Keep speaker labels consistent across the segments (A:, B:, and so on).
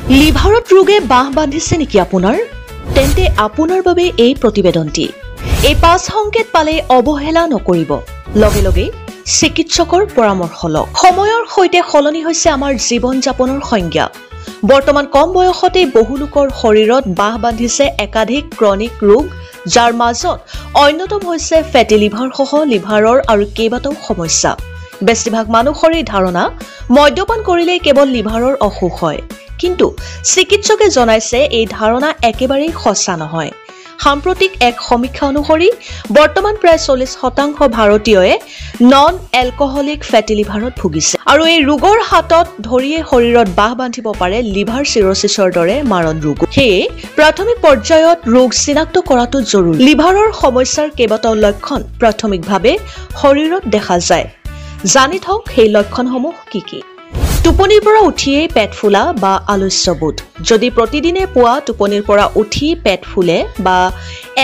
A: লিভাৰত ৰোগে বাহ বান্ধিছে নেকি আপোনাৰ? তেন্তে আপোনাৰ বাবে এই প্ৰতিবেদনটি। এই 5 সংকেত পালে অৱহেলা নকৰিব। লগে লগে চিকিৎসকৰ পৰামৰ্শ লওক। সময়ৰ সৈতে সলনি হৈছে আমাৰ জীৱন যাপনৰ সংজ্ঞা। বৰ্তমান কম বয়সতে বহু লোকৰ শৰীৰত বাহ বান্ধিছে একাধিক ক্ৰনিক ৰোগ, যাৰ মাজত অন্যতম হৈছে ফেটি লিভাৰ সহ লিভাৰৰ আৰু কেইবাটাও সমস্যা। বেছিভাগ মানুহৰে ধাৰণা মদ্যপান কৰিলে কেৱল লিভাৰৰ অসুখ হয়, কিন্তু চিকিৎসকে জনাইছে এই ধাৰণা একেবাৰেই সঁচা নহয়। সাম্প্ৰতিক এক সমীক্ষা অনুসৰি বৰ্তমান প্ৰায় 40% ভাৰতীয়ই নন এলকহলিক ফেটি লিভাৰত ভুগিছে, আৰু এই ৰোগৰ হাতত ধৰিয়ে শৰীৰত বাহ বান্ধিব পাৰে লিভাৰ চিৰচিছৰ দৰে মাৰণ ৰোগ। সেয়ে প্ৰাথমিক পৰ্যায়ত ৰোগ চিনাক্ত কৰাটো জৰুৰী। লিভাৰৰ সমস্যাৰ কেইবাটাও লক্ষণ প্ৰাথমিকভাৱে শৰীৰত দেখা যায়। জানি থওক সেই লক্ষণসমূহ কি কি। টোপনিৰ পৰা উঠিয়েই পেট ফুলা বা আলস্যবোধ। যদি প্ৰতিদিনে পুৱা টোপনিৰ পৰা উঠি পেট ফুলে বা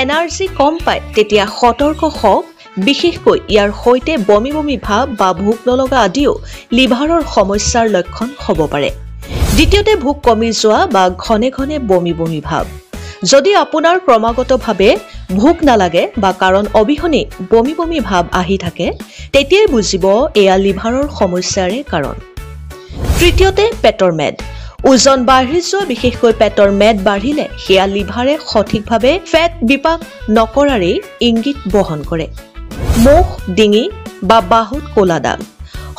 A: এনাৰ্জি কম পায়, তেতিয়া সতৰ্ক হওক। বিশেষকৈ ইয়াৰ সৈতে বমি বমি ভাৱ বা ভোক নলগা আদিও লিভাৰৰ সমস্যাৰ লক্ষণ হ'ব পাৰে। দ্বিতীয়তে, ভোক কমি যোৱা বা ঘনে ঘনে বমি বমি ভাৱ। যদি আপোনাৰ ক্ৰমাগতভাৱে ভোক নালাগে বা কাৰণ অবিহনে বমি বমি ভাৱ আহি থাকে, তেতিয়াই বুজিব এয়া লিভাৰৰ সমস্যাৰে কাৰণ। তৃতীয়তে, পেটৰ মেদ। ওজন বাঢ়ি যোৱা, বিশেষকৈ পেটৰ মেদ বাঢ়িলে সেয়া লিভাৰে সঠিকভাৱে ফেট বিপাক নকৰাৰেই ইংগিত বহন কৰে। মুখ, ডিঙি বা বাহুত ক'লা দাগ।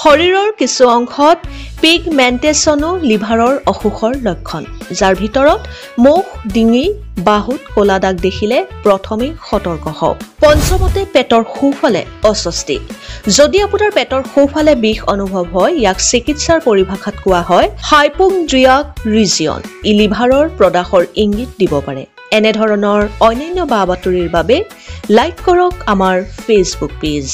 A: শৰীৰৰ কিছু অংশত পিগমেণ্টেশ্যনো লিভাৰৰ অসুখৰ লক্ষণ, যাৰ ভিতৰত মুখ, ডিঙি, বাহুত ক'লা দাগ দেখিলে প্ৰথমে সতৰ্ক হওক। পঞ্চমতে, পেটৰ সোঁফালে অস্বস্তি। যদি আপোনাৰ পেটৰ সোঁফালে বিষ অনুভৱ হয়, ইয়াক চিকিৎসাৰ পৰিভাষাত কোৱা হয় হাইপোকণ্ড্ৰিয়াক ৰিজিয়ন। ই লিভাৰৰ প্ৰদাহৰ ইংগিত দিব পাৰে। এনেধৰণৰ অন্যান্য বা বাতৰিৰ বাবে লাইক কৰক আমাৰ ফেচবুক পেজ।